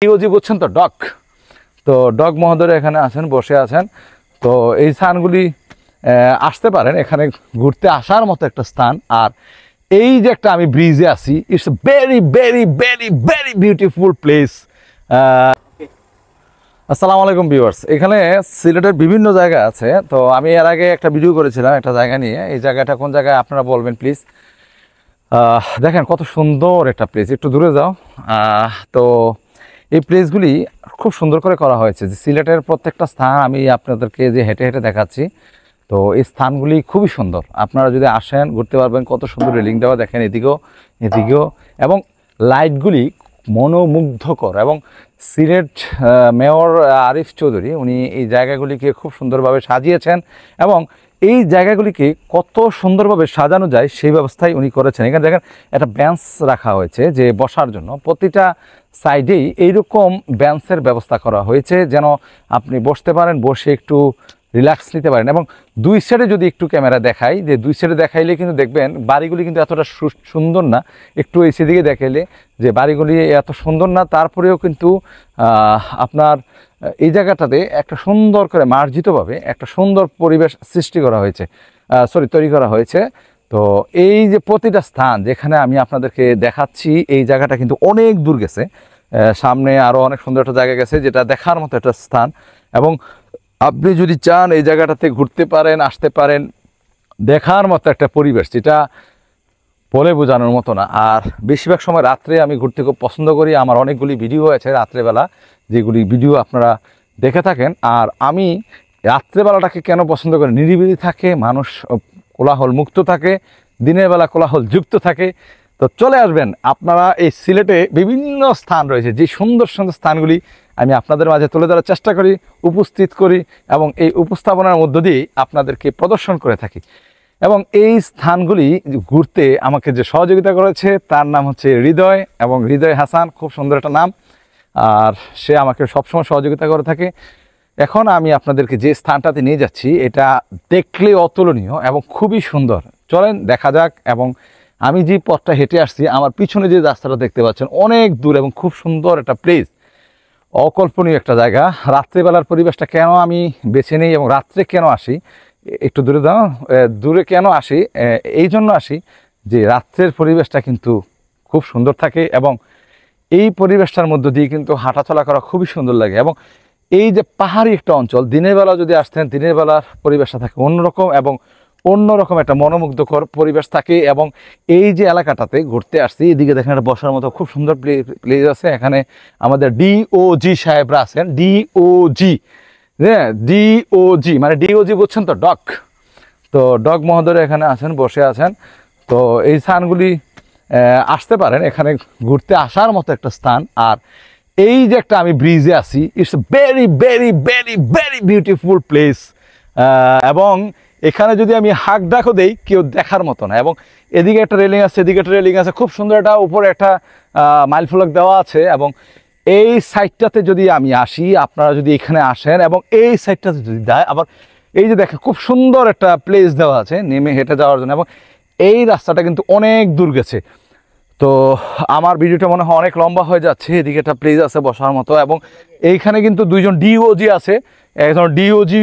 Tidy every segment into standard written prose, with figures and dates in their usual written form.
ইওজি বুঝছেন তো, ডগ। তো ডগ মহোদয় এখানে আছেন, বসে আছেন। তো এই স্থানগুলি আসতে পারেন, এখানে ঘুরতে আসার মতো একটা স্থান। আর এই যে একটা আমি ব্রিজে আছি, it's very very very very beautiful place. আসসালামু আলাইকুম ভিউয়ার্স। এখানে সিলেটের বিভিন্ন জায়গা আছে। তো আমি এর আগে একটা ভিডিও করেছিলাম একটা জায়গা নিয়ে। এই জায়গাটা কোন জায়গায় আপনারা বলবেন প্লিজ। দেখেন কত সুন্দর একটা প্লেস, একটু দূরে যাও। তো এই প্লেসগুলি খুব সুন্দর করে করা হয়েছে। যে সিলেটের প্রত্যেকটা স্থান আমি আপনাদেরকে যে হেঁটে হেঁটে দেখাচ্ছি, তো এই স্থানগুলি খুবই সুন্দর। আপনারা যদি আসেন ঘুরতে পারবেন। কত সুন্দর রেলিং দেওয়া, দেখেন এদিকেও এদিকেও, এবং লাইটগুলি মনোমুগ্ধকর। এবং সিলেট মেয়র আরিফ চৌধুরী উনি এই জায়গাগুলিকে খুব সুন্দরভাবে সাজিয়েছেন, এবং এই জায়গাগুলিকে কত সুন্দরভাবে সাজানো যায় সেই ব্যবস্থাই উনি করেছেন। এখানে দেখেন একটা বেঞ্চ রাখা হয়েছে যে বসার জন্য। প্রতিটা সাইডেই এইরকম বেঞ্চের ব্যবস্থা করা হয়েছে যেন আপনি বসতে পারেন, বসে একটু রিল্যাক্স নিতে পারেন। এবং দুই সাইডে যদি একটু ক্যামেরা দেখাই, যে দুই সাইডে দেখাইলে কিন্তু দেখবেন বাড়িগুলি কিন্তু এতটা সুন্দর না। একটু এই সেদিকে দেখাইলে যে বাড়িগুলি এত সুন্দর না, তারপরেও কিন্তু আপনার এই জায়গাটাতে একটা সুন্দর করে মার্জিতভাবে একটা সুন্দর পরিবেশ সৃষ্টি করা হয়েছে, তৈরি করা হয়েছে। তো এই যে প্রতিটা স্থান যেখানে আমি আপনাদেরকে দেখাচ্ছি, এই জায়গাটা কিন্তু অনেক দূর গেছে। সামনে আরও অনেক সুন্দর একটা জায়গা গেছে, যেটা দেখার মতো একটা স্থান। এবং আপনি যদি চান এই জায়গাটাতে ঘুরতে পারেন, আসতে পারেন। দেখার মতো একটা পরিবেশ, যেটা বলে বোঝানোর মতো না। আর বেশিরভাগ সময় রাত্রে আমি ঘুরতে খুব পছন্দ করি। আমার অনেকগুলি ভিডিও আছে রাত্রেবেলা, যেগুলি ভিডিও আপনারা দেখে থাকেন। আর আমি রাত্রেবেলাটাকে কেন পছন্দ করি, নিরিবিলি থাকে, মানুষ কোলাহল মুক্ত থাকে, দিনের বেলা কোলাহল যুক্ত থাকে। তো চলে আসবেন আপনারা। এই সিলেটে বিভিন্ন স্থান রয়েছে, যে সুন্দর সুন্দর স্থানগুলি আমি আপনাদের মাঝে তুলে ধরার চেষ্টা করি, উপস্থিত করি, এবং এই উপস্থাপনার মধ্য দিয়ে আপনাদেরকে প্রদর্শন করে থাকি। এবং এই স্থানগুলি ঘুরতে আমাকে যে সহযোগিতা করেছে তার নাম হচ্ছে হৃদয়, এবং হৃদয় হাসান, খুব সুন্দর একটা নাম। আর সে আমাকে সবসময় সহযোগিতা করে থাকে। এখন আমি আপনাদেরকে যে স্থানটাতে নিয়ে যাচ্ছি, এটা দেখলে অতুলনীয় এবং খুবই সুন্দর। চলেন দেখা যাক। এবং আমি যে পথটা হেঁটে আসছি, আমার পিছনে যে রাস্তাটা দেখতে পাচ্ছেন, অনেক দূর এবং খুব সুন্দর একটা প্লেস, অকল্পনীয় একটা জায়গা। রাত্রেবেলার পরিবেশটা কেন আমি বেছে নিই এবং রাত্রে কেন আসি, একটু দূরে দাও, দূরে কেন আসি, এই জন্য আসি যে রাত্রের পরিবেশটা কিন্তু খুব সুন্দর থাকে। এবং এই পরিবেশটার মধ্য দিয়ে কিন্তু হাঁটাচলা করা খুবই সুন্দর লাগে। এবং এই যে পাহাড়ি একটা অঞ্চল, দিনের বেলা যদি আসতেন, দিনের বেলার পরিবেশটা থাকে অন্যরকম, এবং অন্যরকম একটা মনোমুগ্ধকর পরিবেশ থাকে। এবং এই যে এলাকাটাতে ঘুরতে আসছি, এদিকে দেখেন একটা বসার মতো খুব সুন্দর প্লেস আছে। এখানে আমাদের ডিওজি সাহেবরা আছেন, ডিওজি, হ্যাঁ, ডিওজি মানে ডিওজি বুঝছেন তো, ডগ। তো ডগ মহোদয় এখানে আছেন, বসে আছেন। তো এই স্থানগুলি আসতে পারেন, এখানে ঘুরতে আসার মতো একটা স্থান। আর এই যে একটা আমি ব্রিজে আছি, it's very very very very beautiful place. এবং এখানে যদি আমি হাঁক ডাকও দেই, কেউ দেখার মতো না। এবং এদিকে একটা রেলিং আছে, এদিকে একটা রেলিং আছে, খুব সুন্দর একটা উপরে একটা মাইল ফলক দেওয়া আছে। এবং এই সাইডটাতে যদি আমি আসি, আপনারা যদি এখানে আসেন এবং এই সাইডটাতে যদি দেয়, আবার এই যে দেখেন খুব সুন্দর একটা প্লেস দেওয়া আছে নেমে হেঁটে যাওয়ার জন্য। এবং এই রাস্তাটা কিন্তু অনেক দূর গেছে। তো আমার ভিডিওটা মনে হয় অনেক লম্বা হয়ে যাচ্ছে। এদিকে একটা প্লেস আছে বসার মতো, এবং এইখানে কিন্তু দুইজন ডিওজি আছে, একজন ডিওজি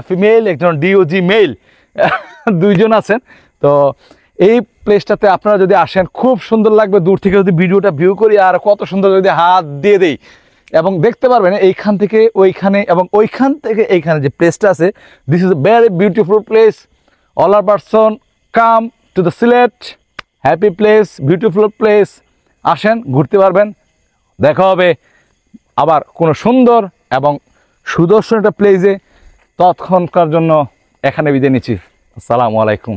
ফিমেল, একজন ডিওজি মেল, দুইজন আছেন। তো এই প্লেসটাতে আপনারা যদি আসেন খুব সুন্দর লাগবে। দূর থেকে যদি ভিডিওটা ভিউ করি, আর কত সুন্দর যদি হাত দিয়ে দেই, এবং দেখতে পারবেন এইখান থেকে ওইখানে এবং ওইখান থেকে এইখানে যে প্লেসটা আছে, this is a very beautiful place. All are person come to the Sylhet, happy place, beautiful place. আসেন, ঘুরতে পারবেন। দেখা হবে আবার কোনো সুন্দর এবং সুদর্শন একটা প্লেসে। তৎক্ষণকার জন্য এখানে বিদায় নিচ্ছি। আসসালামু আলাইকুম।